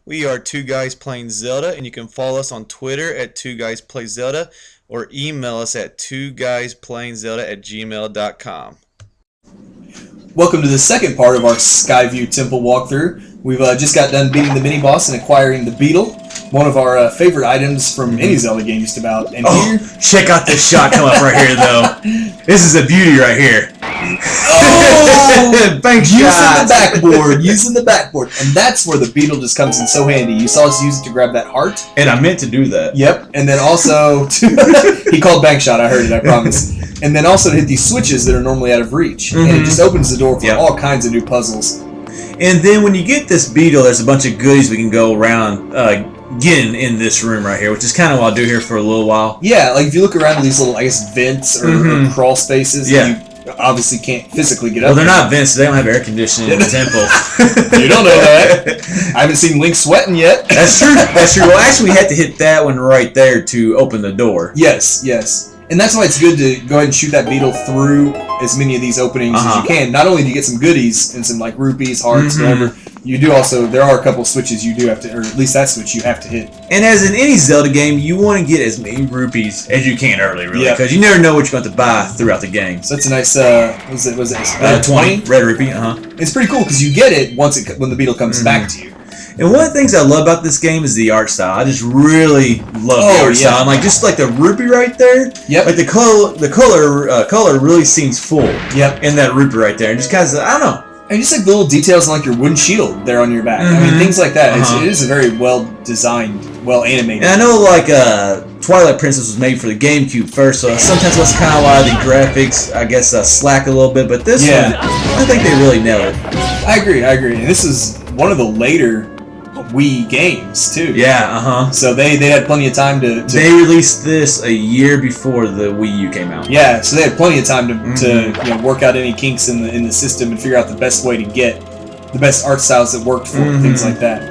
We are Two Guys Playing Zelda, and you can follow us on Twitter at Two Guys Play Zelda or email us at twoguysPlayingZelda@gmail.com. Welcome to the second part of our Skyview Temple walkthrough. We've just got done beating the mini-boss and acquiring the beetle, one of our favorite items from any Zelda game just about. And here, check out this shot come up right here, though. This is a beauty right here. Oh! Bank using shots. the backboard, using the backboard. And that's where the beetle just comes in so handy. You saw us use it to grab that heart. And I meant to do that. Yep, and then also, he called bank shot, I heard it, I promise. And then also to hit these switches that are normally out of reach. And it just opens the door for all kinds of new puzzles. And then when you get this beetle, there's a bunch of goodies we can go around getting in this room right here, which is kind of what I'll do here for a little while. Yeah, like if you look around at these little, I guess, vents or crawl spaces, you obviously can't physically get up. Well, they're not vents, so they don't have air conditioning in the temple. You don't know that. I haven't seen Link sweating yet. That's true. That's true. Well, actually, we had to hit that one right there to open the door. Yes, yes. And that's why it's good to go ahead and shoot that beetle through as many of these openings as you can. Not only do you get some goodies and some like rupees, hearts, whatever, you do also, there are a couple switches you do have to, or at least that switch you have to hit. And as in any Zelda game, you want to get as many rupees as you can early, really, because you never know what you're going to buy throughout the game. So that's a nice, was it 20 red rupee, It's pretty cool because you get it once when the beetle comes back to you. And one of the things I love about this game is the art style. I just really love the art style. And like just like the rupee right there. Yep. Like the color really seems full. Yep. In that rupee right there, and just kind of I don't know. And just like the little details on like your wooden shield there on your back. I mean things like that. It is a very well designed, well animated. And I know like Twilight Princess was made for the GameCube first, so sometimes that's kind of why the graphics I guess slack a little bit. But this one, I think they really nailed it. I agree. And this is one of the later Wii games too. Yeah, So they had plenty of time to They released this a year before the Wii U came out. Yeah, so they had plenty of time to you know, work out any kinks in the system and figure out the best way to get the best art styles that worked for it, things like that.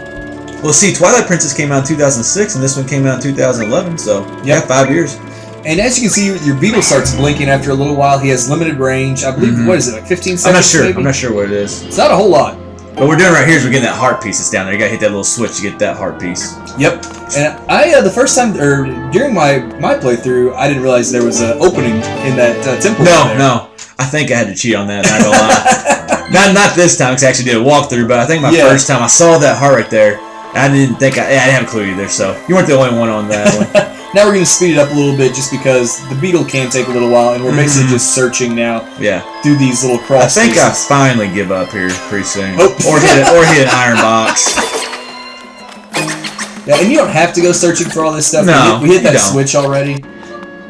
Well, see, Twilight Princess came out in 2006, and this one came out in 2011. So 5 years. And as you can see, your beetle starts blinking after a little while. He has limited range. I believe what is it, like 15 seconds? I'm not sure. Maybe? I'm not sure what it is. It's not a whole lot. What we're doing right here is we're getting that heart piece that's down there. You gotta hit that little switch to get that heart piece. Yep. And I the first time, or during my playthrough, I didn't realize there was an opening in that temple. No. I think I had to cheat on that. Not gonna lie. not this time, because I actually did a walkthrough. But I think my first time I saw that heart right there. I didn't think I didn't have a clue either. So you weren't the only one on that one. Now we're going to speed it up a little bit just because the beetle can take a little while, and we're basically just searching now through these little cross I think spaces. I finally give up here pretty soon. Oh. Or hit an iron box. Yeah, and you don't have to go searching for all this stuff. No, we hit that you don't. switch already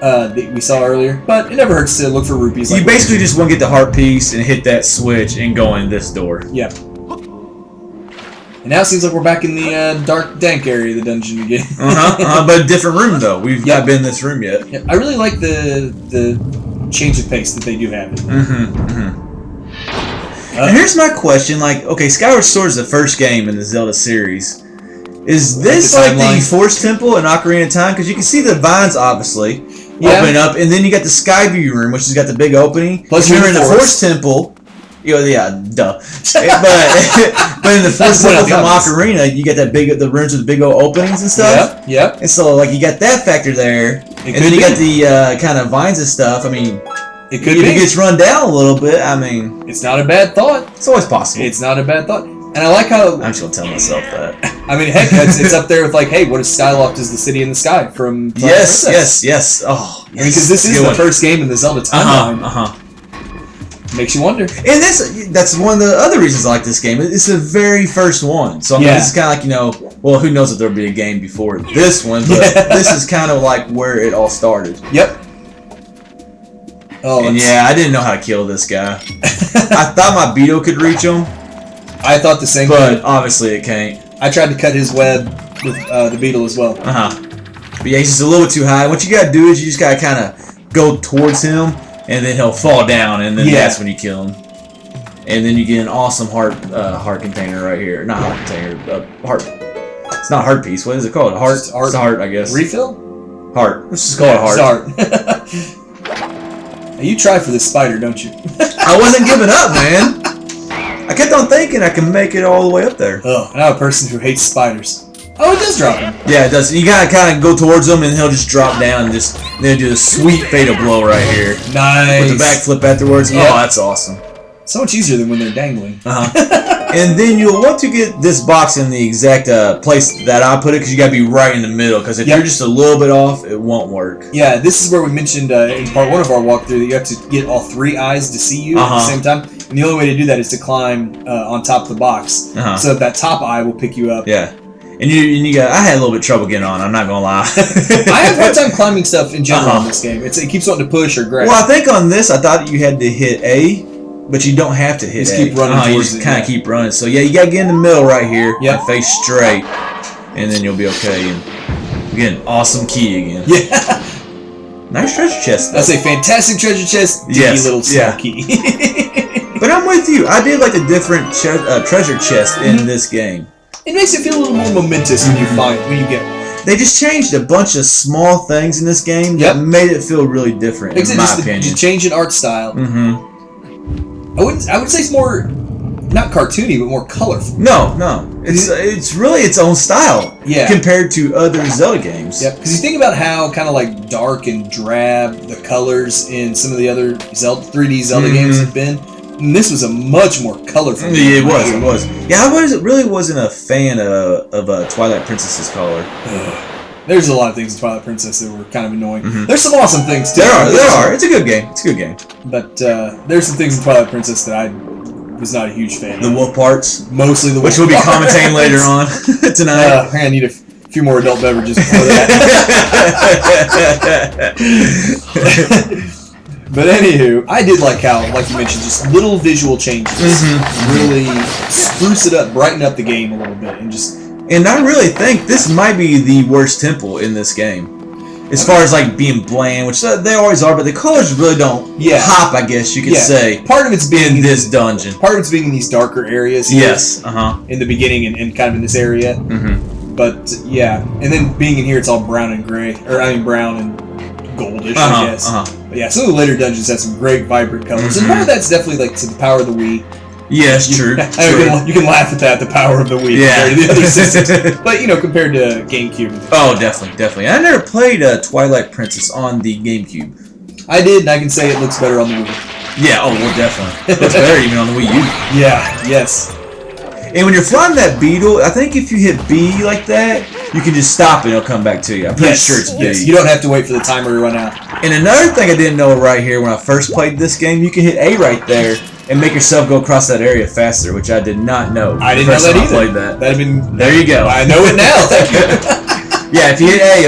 that we saw earlier, but it never hurts to look for rupees. You basically just want to get the heart piece and hit that switch and go in this door. Yeah. And now it seems like we're back in the dark, dank area of the dungeon again. But a different room though. We've not been in this room yet. Yeah, I really like the change of pace that they do have. And here's my question: like, okay, Skyward Sword is the first game in the Zelda series. Is this like the Forest Temple in Ocarina of Time? Because you can see the vines obviously opening up, and then you got the Skyview room, which has got the big opening. Plus, you're in the Forest Temple. Duh. but in the Forest Temple from Ocarina, you get the rooms with the big old openings and stuff. Yep. And so, like, you got that factor there, and then you got the kind of vines and stuff. I mean, it could if it gets run down a little bit, I mean, it's not a bad thought. It's always possible. It's not a bad thought. And I like how... I'm just going to tell myself that. I mean, heck, it's up there with, like, hey, what if Skyloft is the city in the sky from Yes. Oh, yes. I mean, because this is the first game in the Zelda timeline. Makes you wonder. And that's one of the other reasons I like this game. It's the very first one. So, I mean, this is kind of like, you know, well, who knows if there'll be a game before this one, but this is kind of like where it all started. Yep. Oh, and I didn't know how to kill this guy. I thought my beetle could reach him. I thought the same thing. But obviously it can't. I tried to cut his web with the beetle as well. But yeah, he's just a little bit too high. What you gotta do is you just gotta kind of go towards him, and then he'll fall down, and then that's when you kill him. And then you get an awesome heart container right here. Not heart container, heart. It's not heart piece. What is it called? A heart. It's a heart, I guess. Refill? Heart. Let's just call it heart. You try for this spider, don't you? I wasn't giving up, man. I kept on thinking I can make it all the way up there. Oh, now a person who hates spiders. Oh, it does drop him. Yeah, it does. You gotta kind of go towards him, and he'll just drop down and just then do a sweet fatal blow right here. Nice. With the backflip afterwards. Yep. Oh, that's awesome. So much easier than when they're dangling. And then you'll want to get this box in the exact place that I put it, because you gotta be right in the middle. Because if you're just a little bit off, it won't work. Yeah, this is where we mentioned in part 1 of our walkthrough that you have to get all 3 eyes to see you at the same time. And the only way to do that is to climb on top of the box. So that top eye will pick you up. Yeah. And you got. I had a little bit of trouble getting on. I'm not gonna lie. I have a hard time climbing stuff in general in this game. It keeps wanting to push or grab. Well, I think on this I thought you had to hit A, but you don't have to hit just A. Keep running you towards just it. kind of keep running. So yeah, you gotta get in the middle right here. Yep. And face straight, and then you'll be okay. And again, awesome key again. Yeah. Nice treasure chest. Though. That's a fantastic treasure chest. Dinky little small key. But I'm with you. I did like the different treasure chest in this game. It makes it feel a little more momentous when you get one. They just changed a bunch of small things in this game that made it feel really different, in my opinion. Just change in art style. I would say it's more not cartoony, but more colorful. No. It's really its own style. Yeah. Compared to other Zelda games. Yep. Because you think about how kind of like dark and drab the colors in some of the other 3D Zelda games have been. And this was a much more colorful game. Yeah, it was. Yeah, I really wasn't a fan of Twilight Princess's color. There's a lot of things in Twilight Princess that were kind of annoying. There's some awesome things too. There are. It's a good game. But there's some things in Twilight Princess that I was not a huge fan of. The wolf parts. Mostly the wolf parts. Which we'll be commentating later on tonight. I need a few more adult beverages before that. But anywho, I did like how, like you mentioned, just little visual changes really spruce it up, brighten up the game a little bit, and just. And I really think this might be the worst temple in this game, as far as like being bland, which they always are, but the colors really don't pop. I guess you could say. Part of it's being in this dungeon. Part of it's being in these darker areas. Here, yes. In the beginning and kind of in this area. But yeah, and then being in here, it's all brown and gray, brown and goldish, I guess. But yeah, some of the later dungeons have some great vibrant colors, and part of that's definitely like to the power of the Wii. Yes, true. You can laugh at that, the power of the Wii compared to the other systems. But compared to GameCube. Oh, definitely. I never played Twilight Princess on the GameCube. I did, and I can say it looks better on the Wii. Yeah. Oh, well, definitely. It looks better even on the Wii U. Yeah. Yes. And when you're flying that beetle, I think if you hit B like that, you can just stop it and it'll come back to you. I'm pretty sure it's B. Yes, you don't have to wait for the timer to run out. And another thing I didn't know right here when I first played this game, you can hit A right there and make yourself go across that area faster, which I did not know. I didn't know that either. Played that. That'd been. There you go. I know it now. Thank you. Yeah, if you hit A,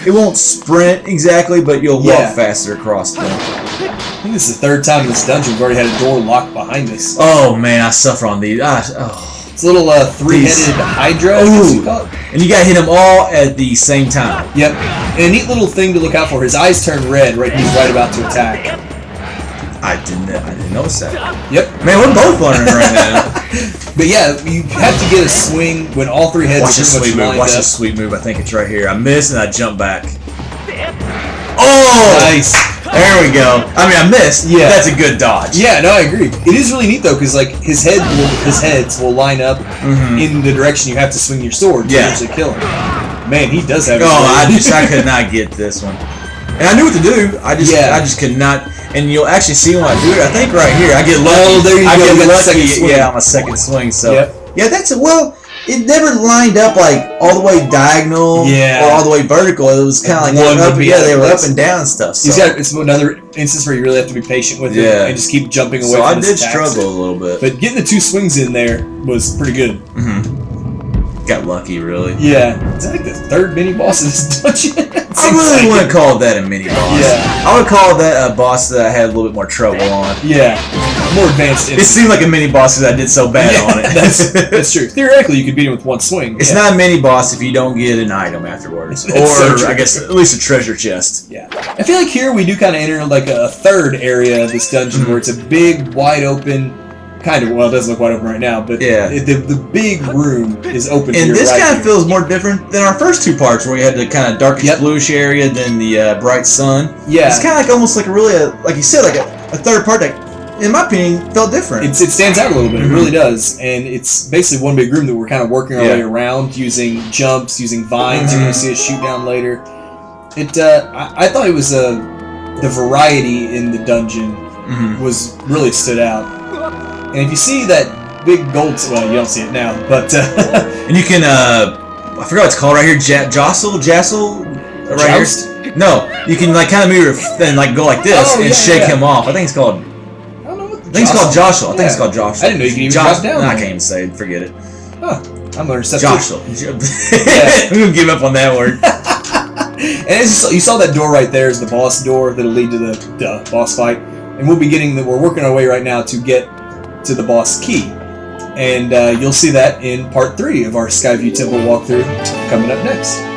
it won't sprint exactly, but you'll walk faster across them. I think this is the third time in this dungeon we've already had a door locked behind us. Oh man, I suffer on these. It's a little three-headed Hydra, as you call it. And you gotta hit them all at the same time. Yep. And a neat little thing to look out for, his eyes turn red right when he's right about to attack. I didn't notice that. Yep. Man, we're both learning right now. But yeah, you have to get a swing when all three heads are pretty much lined up. Watch this sweet move. I think it's right here. I miss and I jump back. Oh! Nice. There we go. I missed. Yeah. That's a good dodge. Yeah, no, I agree. It is really neat though, because like his heads will line up in the direction you have to swing your sword to actually kill him. Man, he does have. I could not get this one, and I knew what to do. I just could not. And you'll actually see when I do it. I think right here, I get lucky. Oh, there you go. I get lucky. Yeah, on my second swing. So yeah, that's it. Well. It never lined up like all the way diagonal or all the way vertical. It was kind of like they were up and down and stuff. So. It's another instance where you really have to be patient with it and just keep jumping away. So from I did struggle a little bit, but getting the two swings in there was pretty good. Got lucky, really. Yeah, it's like the third mini boss of this dungeon. I really wouldn't call that a mini boss. Yeah, I would call that a boss that I had a little bit more trouble on. Yeah, more advanced. It seemed like a mini boss because I did so bad on it. That's true. Theoretically, you could beat him with one swing. It's not a mini boss if you don't get an item afterwards, or I guess at least a treasure chest. Yeah, I feel like here we do kind of enter like a third area of this dungeon where it's a big, wide open. Kind of, well, it doesn't look wide open right now, but the big room is open. And this kind of feels more different than our first two parts, where we had the kind of darkish bluish area, then the bright sun. Yeah, it's kind of like almost like like you said, like a third part that in my opinion, felt different. It stands out a little bit. It really does. And it's basically one big room that we're kind of working our way around using jumps, using vines. You're going to see us shoot down later. I thought it was the variety in the dungeon was really stood out. And if you see that big gold, well, you don't see it now, but and you can I forgot what it's called right here. Jostle, right Joust? here. No, you can like kind of move and like go like this and shake him off. I think it's called. I think it's called Jostle. I think it's called Jostle. I didn't know you could even drop down. I can't even say it. Forget it. Huh. I'm learning stuff. Jostle. I'm gonna give up on that word. And as you saw that door right there is the boss door that'll lead to the boss fight, and we'll be we're working our way right now to get to the boss key, and you'll see that in part 3 of our Skyview Temple walkthrough coming up next.